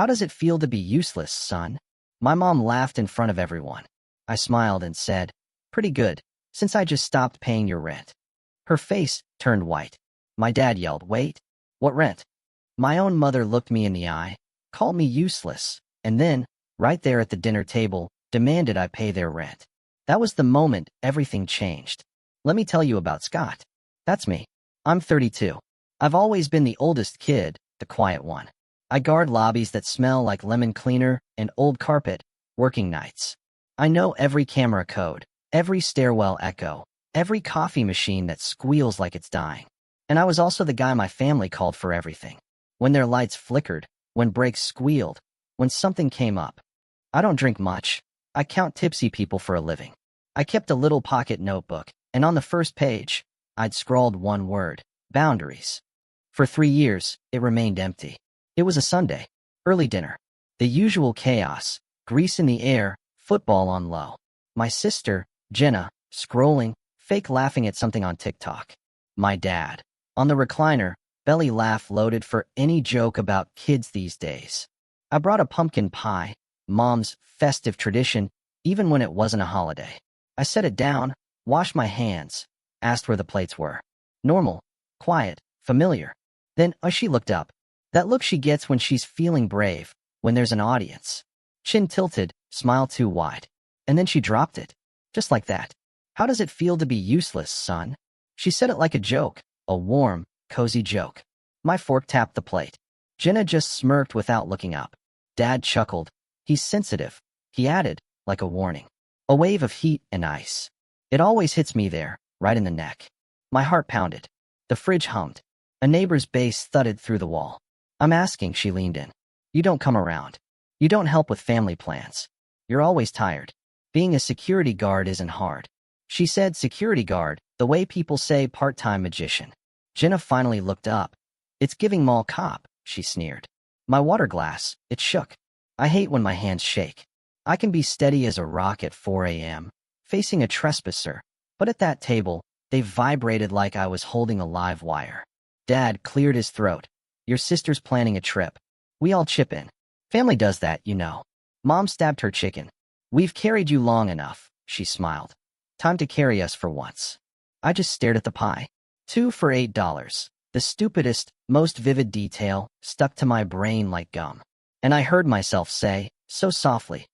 How does it feel to be useless, son? My mom laughed in front of everyone. I smiled and said, pretty good, since I just stopped paying your rent. Her face turned white. My dad yelled, wait, what rent? My own mother looked me in the eye, called me useless, and then, right there at the dinner table, demanded I pay their rent. That was the moment everything changed. Let me tell you about Scott. That's me. I'm 32. I've always been the oldest kid, the quiet one. I guard lobbies that smell like lemon cleaner and old carpet, working nights. I know every camera code, every stairwell echo, every coffee machine that squeals like it's dying. And I was also the guy my family called for everything. When their lights flickered, when brakes squealed, when something came up. I don't drink much. I count tipsy people for a living. I kept a little pocket notebook, and on the first page, I'd scrawled one word, boundaries. For 3 years, it remained empty. It was a Sunday, early dinner. The usual chaos, grease in the air, football on low. My sister, Jenna, scrolling, fake laughing at something on TikTok. My dad, on the recliner, belly laugh loaded for any joke about kids these days. I brought a pumpkin pie, Mom's festive tradition, even when it wasn't a holiday. I set it down, washed my hands, asked where the plates were. Normal, quiet, familiar. Then, as she looked up, that look she gets when she's feeling brave, when there's an audience. Chin tilted, smile too wide. And then she dropped it. Just like that. How does it feel to be useless, son? She said it like a joke, a warm, cozy joke. My fork tapped the plate. Jenna just smirked without looking up. Dad chuckled. He's sensitive. He added, like a warning. A wave of heat and ice. It always hits me there, right in the neck. My heart pounded. The fridge hummed. A neighbor's bass thudded through the wall. I'm asking, she leaned in. You don't come around. You don't help with family plans. You're always tired. Being a security guard isn't hard. She said security guard, the way people say part-time magician. Jenna finally looked up. It's giving mall cop, she sneered. My water glass, it shook. I hate when my hands shake. I can be steady as a rock at 4 a.m., facing a trespasser, but at that table, they vibrated like I was holding a live wire. Dad cleared his throat. Your sister's planning a trip. We all chip in. Family does that, you know. Mom stabbed her chicken. We've carried you long enough, she smiled. Time to carry us for once. I just stared at the pie. 2 for $8. The stupidest, most vivid detail stuck to my brain like gum. And I heard myself say, so softly,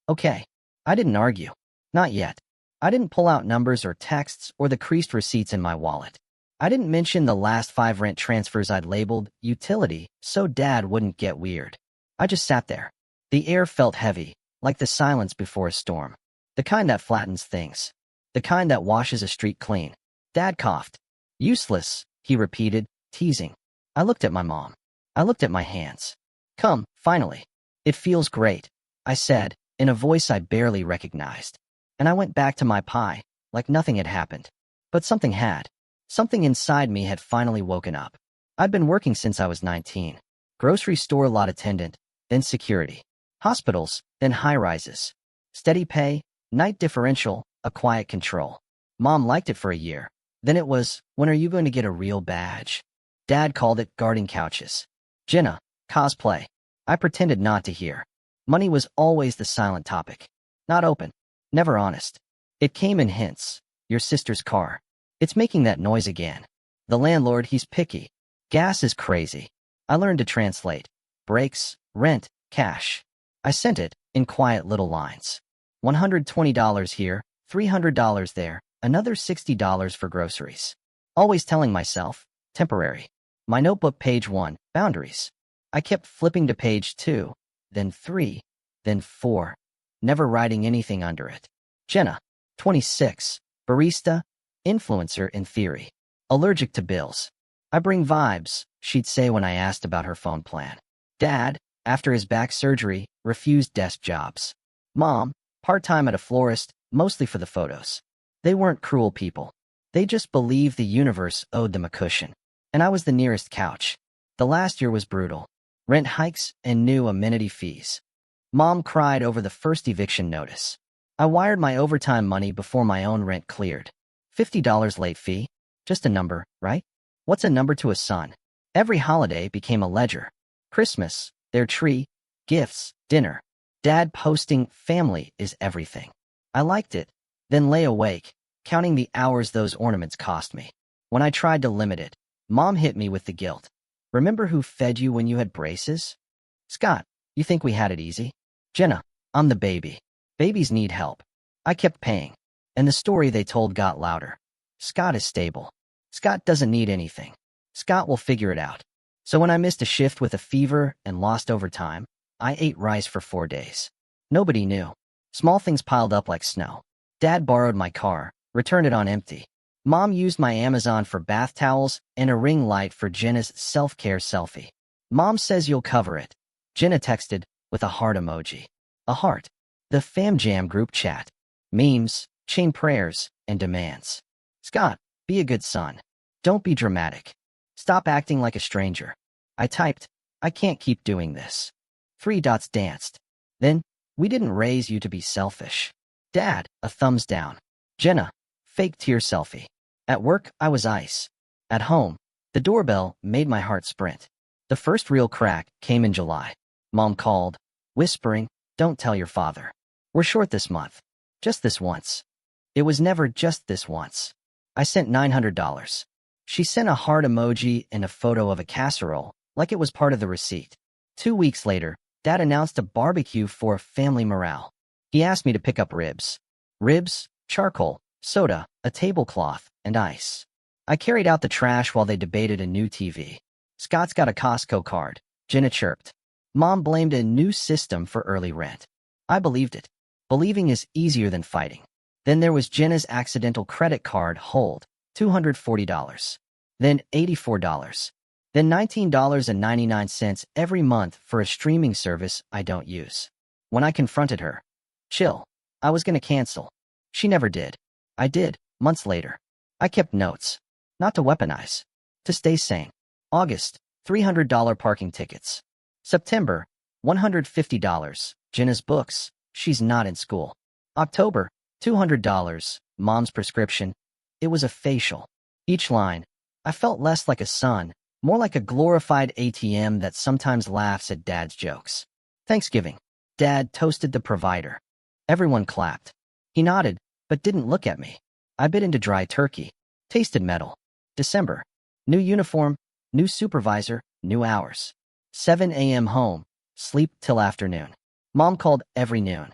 okay. I didn't argue. Not yet. I didn't pull out numbers or texts or the creased receipts in my wallet. I didn't mention the last 5 rent transfers I'd labeled utility so Dad wouldn't get weird. I just sat there. The air felt heavy, like the silence before a storm. The kind that flattens things. The kind that washes a street clean. Dad coughed. Useless, he repeated, teasing. I looked at my mom. I looked at my hands. Come, finally. It feels great, I said, in a voice I barely recognized. And I went back to my pie, like nothing had happened. But something had. Something inside me had finally woken up. I'd been working since I was 19. Grocery store lot attendant, then security. Hospitals, then high-rises. Steady pay, night differential, a quiet control. Mom liked it for a year. Then it was, when are you going to get a real badge? Dad called it guarding couches. Jenna, cosplay. I pretended not to hear. Money was always the silent topic. Not open. Never honest. It came in hints. Your sister's car. It's making that noise again. The landlord, he's picky. Gas is crazy. I learned to translate. Brakes, rent, cash. I sent it, in quiet little lines. $120 here, $300 there, another $60 for groceries. Always telling myself, temporary. My notebook, page 1, boundaries. I kept flipping to page 2, then 3, then 4, never writing anything under it. Jenna, 26, barista, influencer in theory. Allergic to bills. I bring vibes, she'd say when I asked about her phone plan. Dad, after his back surgery, refused desk jobs. Mom, part-time at a florist, mostly for the photos. They weren't cruel people. They just believed the universe owed them a cushion. And I was the nearest couch. The last year was brutal. Rent hikes and new amenity fees. Mom cried over the first eviction notice. I wired my overtime money before my own rent cleared. $50 late fee? Just a number, right? What's a number to a son? Every holiday became a ledger. Christmas, their tree, gifts, dinner. Dad posting family is everything. I liked it, then lay awake, counting the hours those ornaments cost me. When I tried to limit it, Mom hit me with the guilt. Remember who fed you when you had braces? Scott, you think we had it easy? Jenna, I'm the baby. Babies need help. I kept paying, and the story they told got louder. Scott is stable. Scott doesn't need anything. Scott will figure it out. So when I missed a shift with a fever and lost overtime, I ate rice for 4 days. Nobody knew. Small things piled up like snow. Dad borrowed my car, returned it on empty. Mom used my Amazon for bath towels and a ring light for Jenna's self-care selfie. Mom says you'll cover it. Jenna texted with a heart emoji. A heart. The Fam Jam group chat. Memes, chain prayers, and demands. Scott, be a good son. Don't be dramatic. Stop acting like a stranger. I typed, I can't keep doing this. 3 dots danced. Then, we didn't raise you to be selfish. Dad, a thumbs down. Jenna, fake tear selfie. At work, I was ice. At home, the doorbell made my heart sprint. The first real crack came in July. Mom called, whispering, don't tell your father. We're short this month. Just this once. It was never just this once. I sent $900. She sent a heart emoji and a photo of a casserole, like it was part of the receipt. 2 weeks later, Dad announced a barbecue for family morale. He asked me to pick up ribs. Ribs, charcoal, soda, a tablecloth, and ice. I carried out the trash while they debated a new TV. Scott's got a Costco card. Jenna chirped. Mom blamed a new system for early rent. I believed it. Believing is easier than fighting. Then there was Jenna's accidental credit card hold, $240. Then $84. Then $19.99 every month for a streaming service I don't use. When I confronted her, chill, I was going to cancel. She never did. I did, months later. I kept notes. Not to weaponize. To stay sane. August, $300 parking tickets. September, $150. Jenna's books. She's not in school. October, $200. Mom's prescription. It was a facial. Each line. I felt less like a son, more like a glorified ATM that sometimes laughs at Dad's jokes. Thanksgiving. Dad toasted the provider. Everyone clapped. He nodded, but didn't look at me. I bit into dry turkey. Tasted metal. December. New uniform, new supervisor, new hours. 7 a.m. home. Sleep till afternoon. Mom called every noon.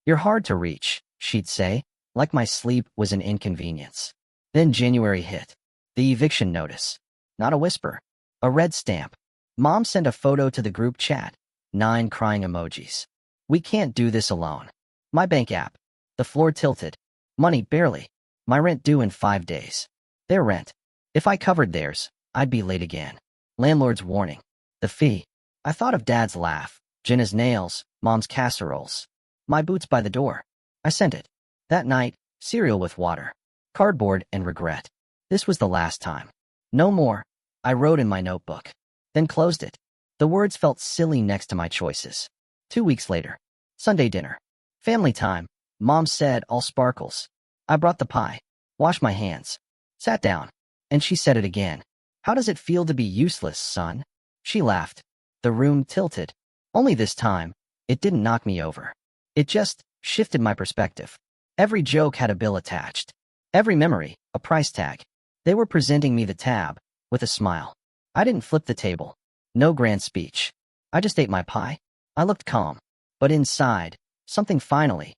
You're hard to reach, she'd say, like my sleep was an inconvenience. Then January hit. The eviction notice. Not a whisper. A red stamp. Mom sent a photo to the group chat. 9 crying emojis. We can't do this alone. My bank app. The floor tilted. Money barely. My rent due in 5 days. Their rent. If I covered theirs, I'd be late again. Landlord's warning. The fee. I thought of Dad's laugh. Jenna's nails. Mom's casseroles. My boots by the door. I sent it. That night, cereal with water. Cardboard and regret. This was the last time. No more. I wrote in my notebook. Then closed it. The words felt silly next to my choices. 2 weeks later. Sunday dinner. Family time. Mom said all sparkles. I brought the pie. Washed my hands. Sat down. And she said it again. How does it feel to be useless, son? She laughed. The room tilted. Only this time, it didn't knock me over. It just shifted my perspective. Every joke had a bill attached. Every memory, a price tag. They were presenting me the tab, with a smile. I didn't flip the table. No grand speech. I just ate my pie. I looked calm. But inside, something finally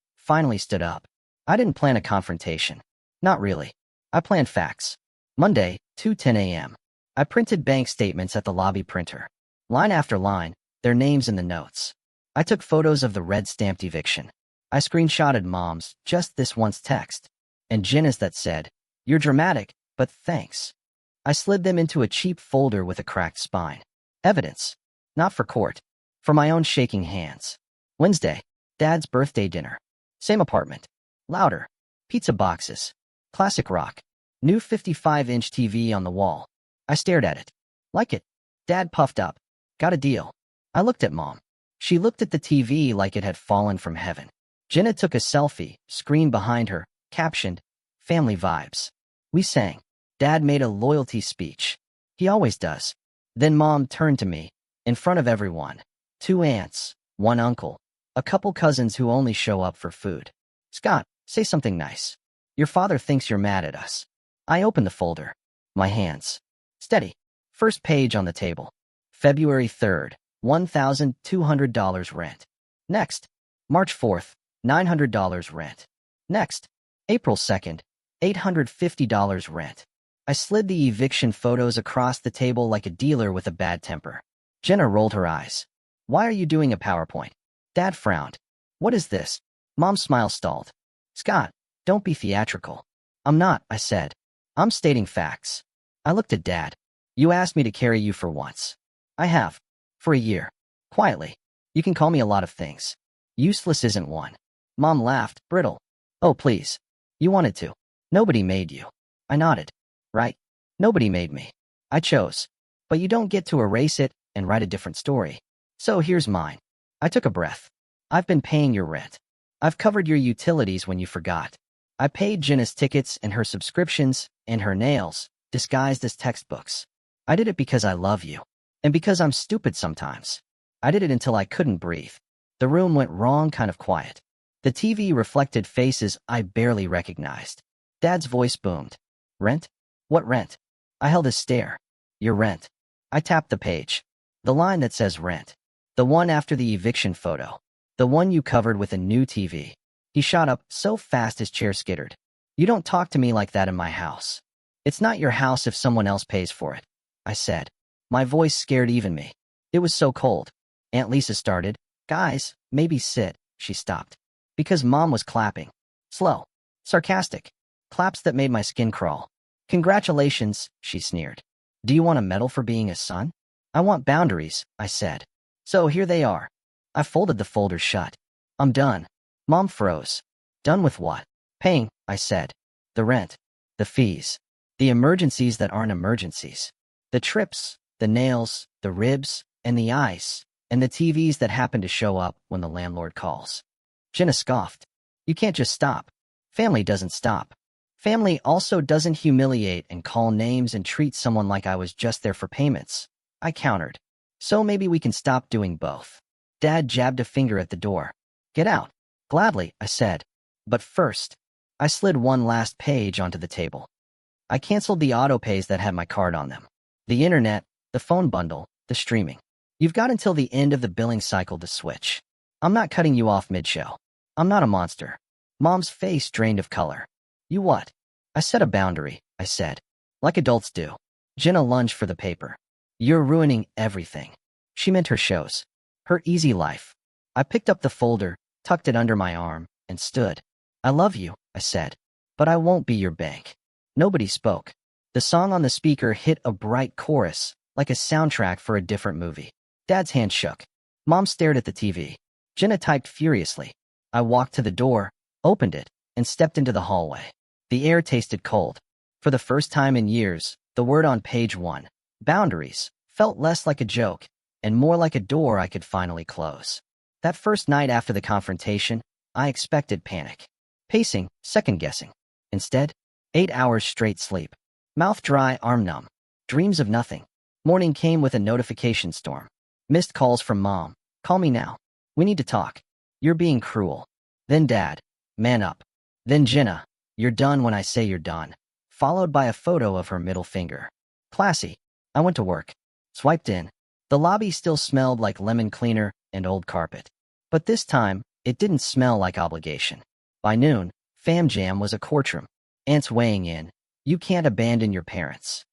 stood up. I didn't plan a confrontation. Not really. I planned facts. Monday, 2:10 a.m. I printed bank statements at the lobby printer. Line after line, their names in the notes. I took photos of the red-stamped eviction. I screenshotted Mom's just this once text, and Jenna's that said, you're dramatic, but thanks. I slid them into a cheap folder with a cracked spine. Evidence. Not for court. For my own shaking hands. Wednesday. Dad's birthday dinner. Same apartment. Louder. Pizza boxes. Classic rock. New 55-inch TV on the wall. I stared at it. Like it. Dad puffed up. Got a deal. I looked at Mom. She looked at the TV like it had fallen from heaven. Jenna took a selfie, screen behind her, captioned, Family Vibes. We sang. Dad made a loyalty speech. He always does. Then Mom turned to me, in front of everyone. 2 aunts, one uncle, a couple cousins who only show up for food. Scott, say something nice. Your father thinks you're mad at us. I open the folder. My hands. Steady. First page on the table. February 3rd, $1,200 rent. Next. March 4th, $900 rent. Next. April 2nd, $850 rent. I slid the eviction photos across the table like a dealer with a bad temper. Jenna rolled her eyes. Why are you doing a PowerPoint? Dad frowned. What is this? Mom's smile stalled. Scott, don't be theatrical. I'm not, I said. I'm stating facts. I looked at Dad. You asked me to carry you for once. I have. For a year. Quietly. You can call me a lot of things. Useless isn't one. Mom laughed, brittle. Oh, please. You wanted to. Nobody made you. I nodded. Right. Nobody made me. I chose. But you don't get to erase it and write a different story. So here's mine. I took a breath. I've been paying your rent. I've covered your utilities when you forgot. I paid Jenna's tickets and her subscriptions and her nails, disguised as textbooks. I did it because I love you. And because I'm stupid sometimes. I did it until I couldn't breathe. The room went wrong kind of quiet. The TV reflected faces I barely recognized. Dad's voice boomed. Rent? What rent? I held his stare. Your rent. I tapped the page. The line that says rent. The one after the eviction photo. The one you covered with a new TV. He shot up so fast his chair skittered. You don't talk to me like that in my house. It's not your house if someone else pays for it, I said. My voice scared even me. It was so cold. Aunt Lisa started. Guys, maybe sit. She stopped. Because Mom was clapping. Slow. Sarcastic. Claps that made my skin crawl. Congratulations, she sneered. Do you want a medal for being a son? I want boundaries, I said. So here they are. I folded the folder shut. I'm done. Mom froze. Done with what? Paying, I said. The rent. The fees. The emergencies that aren't emergencies. The trips, the nails, the ribs, and the ice, and the TVs that happen to show up when the landlord calls. Jenna scoffed. You can't just stop. Family doesn't stop. Family also doesn't humiliate and call names and treat someone like I was just there for payments. I countered. So maybe we can stop doing both. Dad jabbed a finger at the door. Get out. Gladly, I said. But first, I slid one last page onto the table. I canceled the autopays that had my card on them. The internet, the phone bundle, the streaming. You've got until the end of the billing cycle to switch. I'm not cutting you off mid-show. I'm not a monster. Mom's face drained of color. You what? I set a boundary, I said. Like adults do. Jenna lunged for the paper. You're ruining everything. She meant her shows. Her easy life. I picked up the folder, tucked it under my arm, and stood. I love you, I said. But I won't be your bank. Nobody spoke. The song on the speaker hit a bright chorus, like a soundtrack for a different movie. Dad's hand shook. Mom stared at the TV. Jenna typed furiously. I walked to the door, opened it, and stepped into the hallway. The air tasted cold. For the first time in years, the word on page 1, boundaries, felt less like a joke and more like a door I could finally close. That first night after the confrontation, I expected panic. Pacing, second-guessing. Instead, 8 hours straight sleep. Mouth dry, arm numb. Dreams of nothing. Morning came with a notification storm. Missed calls from Mom. Call me now. We need to talk. You're being cruel. Then Dad. Man up. Then Jenna. You're done when I say you're done. Followed by a photo of her middle finger. Classy. I went to work. Swiped in. The lobby still smelled like lemon cleaner and old carpet. But this time, it didn't smell like obligation. By noon, Fam Jam was a courtroom. Aunts weighing in. You can't abandon your parents.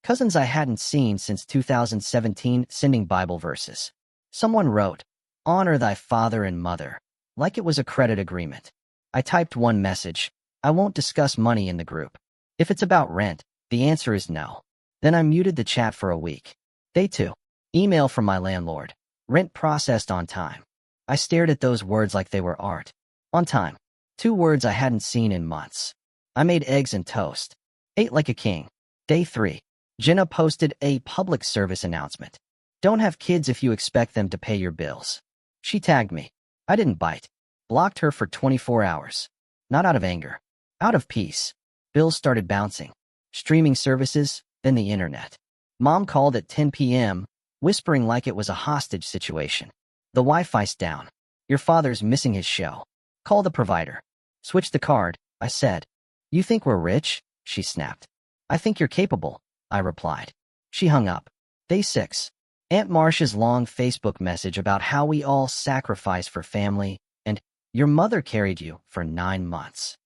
Cousins I hadn't seen since 2017 sending Bible verses. Someone wrote, honor thy father and mother, like it was a credit agreement. I typed one message. I won't discuss money in the group. If it's about rent, the answer is no. Then I muted the chat for a week. Day 2. Email from my landlord. Rent processed on time. I stared at those words like they were art. On time. 2 words I hadn't seen in months. I made eggs and toast. Ate like a king. Day 3. Jenna posted a public service announcement. Don't have kids if you expect them to pay your bills. She tagged me. I didn't bite. Blocked her for 24 hours. Not out of anger. Out of peace. Bills started bouncing. Streaming services, then the internet. Mom called at 10 p.m., whispering like it was a hostage situation. The Wi-Fi's down. Your father's missing his show. Call the provider. Switch the card, I said. You think we're rich? She snapped. I think you're capable, I replied. She hung up. Day 6. Aunt Marcia's long Facebook message about how we all sacrifice for family, and your mother carried you for 9 months.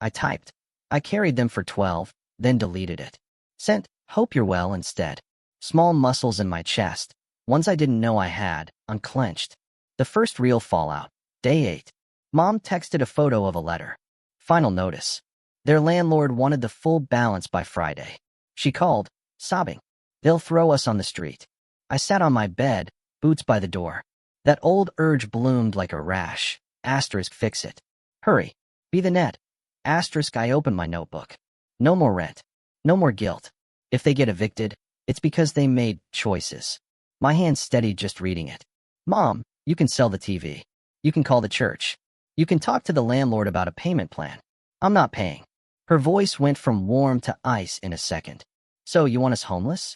I typed. I carried them for 12, then deleted it. Sent, hope you're well instead. Small muscles in my chest, ones I didn't know I had, unclenched. The first real fallout. Day 8. Mom texted a photo of a letter. Final notice. Their landlord wanted the full balance by Friday. She called, sobbing. They'll throw us on the street. I sat on my bed, boots by the door. That old urge bloomed like a rash. Asterisk fix it. Hurry. Be the net. Asterisk I opened my notebook. No more rent. No more guilt. If they get evicted, it's because they made choices. My hand steadied just reading it. Mom, you can sell the TV. You can call the church. You can talk to the landlord about a payment plan. I'm not paying. Her voice went from warm to ice in a second. So you want us homeless?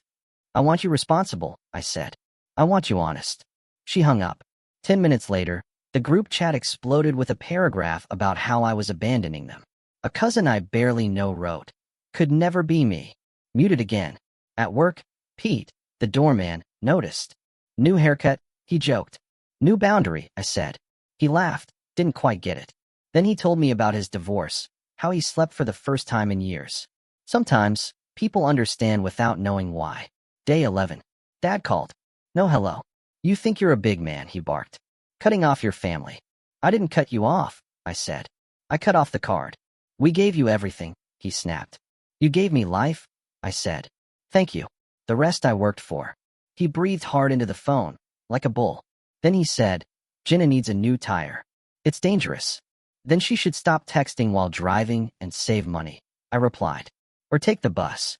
I want you responsible, I said. I want you honest. She hung up. 10 minutes later, the group chat exploded with a paragraph about how I was abandoning them. A cousin I barely know wrote, could never be me. Muted again. At work, Pete, the doorman, noticed. New haircut, he joked. New boundary, I said. He laughed, didn't quite get it. Then he told me about his divorce, how he slept for the first time in years. Sometimes, people understand without knowing why. Day 11. Dad called. No hello. You think you're a big man, he barked. Cutting off your family. I didn't cut you off, I said. I cut off the card. We gave you everything, he snapped. You gave me life, I said. Thank you. The rest I worked for. He breathed hard into the phone, like a bull. Then he said, Jenna needs a new tire. It's dangerous. Then she should stop texting while driving and save money, I replied. Or take the bus.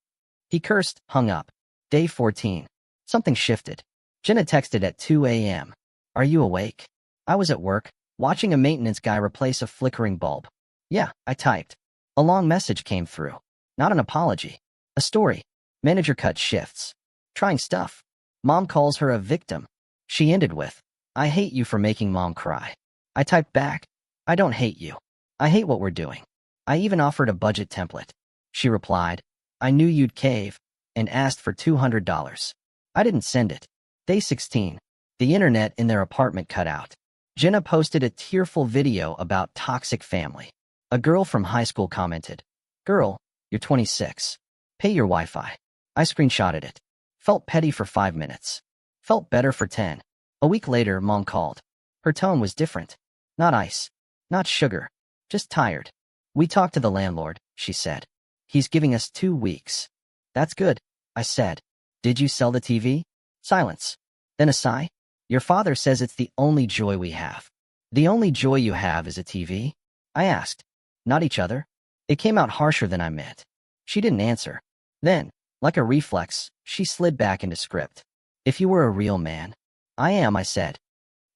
He cursed, hung up. Day 14. Something shifted. Jenna texted at 2 a.m. Are you awake? I was at work, watching a maintenance guy replace a flickering bulb. Yeah, I typed. A long message came through. Not an apology. A story. Manager cut shifts. Trying stuff. Mom calls her a victim. She ended with, I hate you for making mom cry. I typed back, I don't hate you. I hate what we're doing. I even offered a budget template. She replied, I knew you'd cave, and asked for $200. I didn't send it. Day 16. The internet in their apartment cut out. Jenna posted a tearful video about toxic family. A girl from high school commented, Girl, you're 26. Pay your Wi-Fi. I screenshotted it. Felt petty for 5 minutes. Felt better for 10. A week later, Mom called. Her tone was different. Not ice. Not sugar. Just tired. We talked to the landlord, she said. He's giving us 2 weeks. That's good, I said. Did you sell the TV? Silence. Then a sigh. Your father says it's the only joy we have. The only joy you have is a TV? I asked. Not each other. It came out harsher than I meant. She didn't answer. Then, like a reflex, she slid back into script. If you were a real man. I am, I said.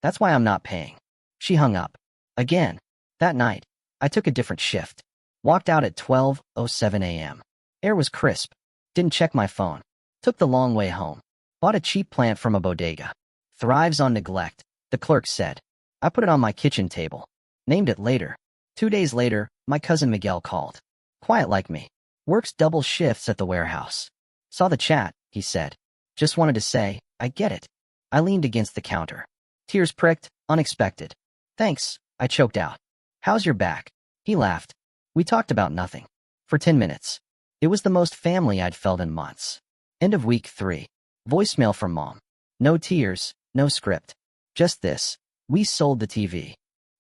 That's why I'm not paying. She hung up. Again. That night, I took a different shift. Walked out at 12:07 a.m. Air was crisp. Didn't check my phone. Took the long way home. Bought a cheap plant from a bodega. Thrives on neglect, the clerk said. I put it on my kitchen table. Named it later. 2 days later, my cousin Miguel called. Quiet like me. Works double shifts at the warehouse. Saw the chat, he said. Just wanted to say, I get it. I leaned against the counter. Tears pricked, unexpected. Thanks, I choked out. How's your back? He laughed. We talked about nothing. For 10 minutes. It was the most family I'd felt in months. End of week 3. Voicemail from Mom. No tears, no script. Just this. We sold the TV.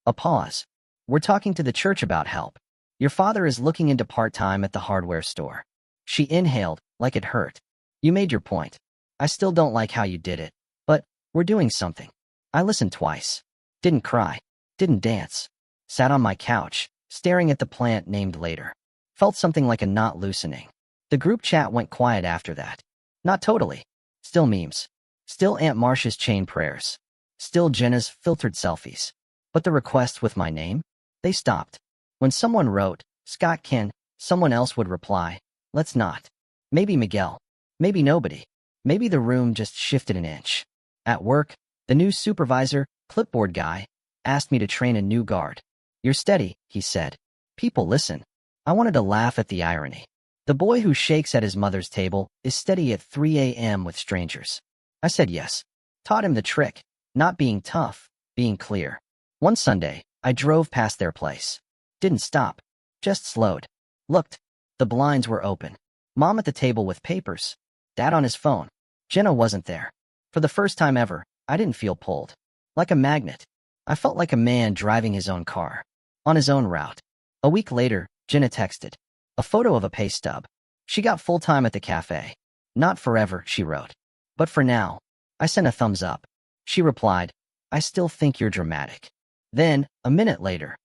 A pause. We're talking to the church about help. Your father is looking into part-time at the hardware store. She inhaled, like it hurt. You made your point. I still don't like how you did it. But, we're doing something. I listened twice. Didn't cry. Didn't dance. Sat on my couch, staring at the plant named later. Felt something like a knot loosening. The group chat went quiet after that. Not totally. Still memes. Still Aunt Marcia's chain prayers. Still Jenna's filtered selfies. But the requests with my name? They stopped. When someone wrote, Scott can, someone else would reply, let's not. Maybe Miguel. Maybe nobody. Maybe the room just shifted an inch. At work, the new supervisor, Clipboard guy asked me to train a new guard. You're steady, he said. People listen. I wanted to laugh at the irony. The boy who shakes at his mother's table is steady at 3 a.m. with strangers. I said yes. Taught him the trick, not being tough, being clear. One Sunday, I drove past their place. Didn't stop, just slowed. Looked. The blinds were open. Mom at the table with papers. Dad on his phone. Jenna wasn't there. For the first time ever, I didn't feel pulled. Like a magnet. I felt like a man driving his own car. On his own route. A week later, Jenna texted. A photo of a pay stub. She got full-time at the cafe. Not forever, she wrote. But for now. I sent a thumbs up. She replied, I still think you're dramatic. Then, a minute later.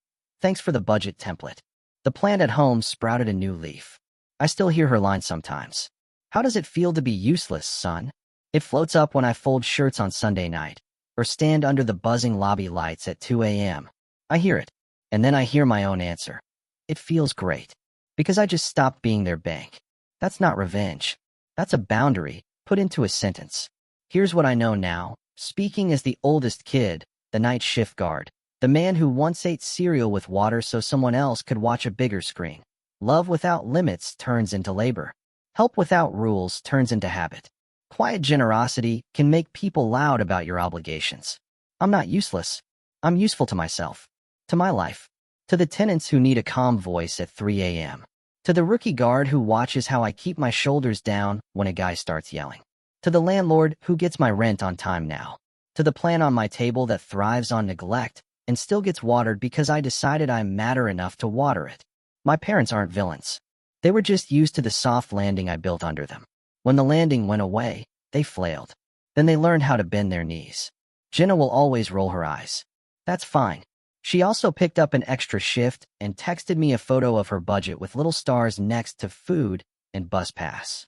Thanks for the budget template. The plant at home sprouted a new leaf. I still hear her line sometimes. How does it feel to be useless, son? It floats up when I fold shirts on Sunday night, or stand under the buzzing lobby lights at 2 a.m. I hear it, and then I hear my own answer. It feels great. Because I just stopped being their bank. That's not revenge. That's a boundary, put into a sentence. Here's what I know now, speaking as the oldest kid, the night shift guard, the man who once ate cereal with water so someone else could watch a bigger screen. Love without limits turns into labor. Help without rules turns into habit. Quiet generosity can make people loud about your obligations. I'm not useless. I'm useful to myself. To my life. To the tenants who need a calm voice at 3 a.m. To the rookie guard who watches how I keep my shoulders down when a guy starts yelling. To the landlord who gets my rent on time now. To the plant on my table that thrives on neglect and still gets watered because I decided I matter enough to water it. My parents aren't villains. They were just used to the soft landing I built under them. When the landing went away, they flailed. Then they learned how to bend their knees. Jenna will always roll her eyes. That's fine. She also picked up an extra shift and texted me a photo of her budget with little stars next to food and bus pass.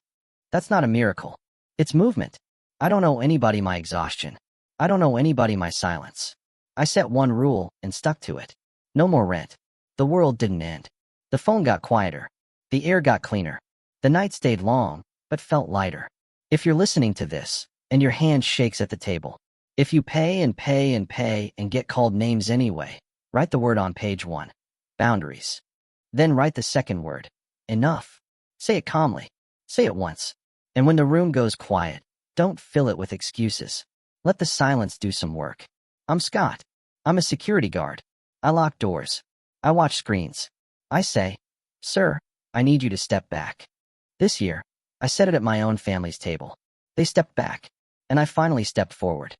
That's not a miracle. It's movement. I don't owe anybody my exhaustion. I don't owe anybody my silence. I set one rule and stuck to it. No more rent. The world didn't end. The phone got quieter. The air got cleaner. The night stayed long, but felt lighter. If you're listening to this, and your hand shakes at the table, if you pay and pay and pay and get called names anyway, write the word on page 1. Boundaries. Then write the second word. Enough. Say it calmly. Say it once. And when the room goes quiet, don't fill it with excuses. Let the silence do some work. I'm Scott. I'm a security guard. I lock doors. I watch screens. I say, Sir, I need you to step back. This year, I said it at my own family's table. They stepped back, and I finally stepped forward.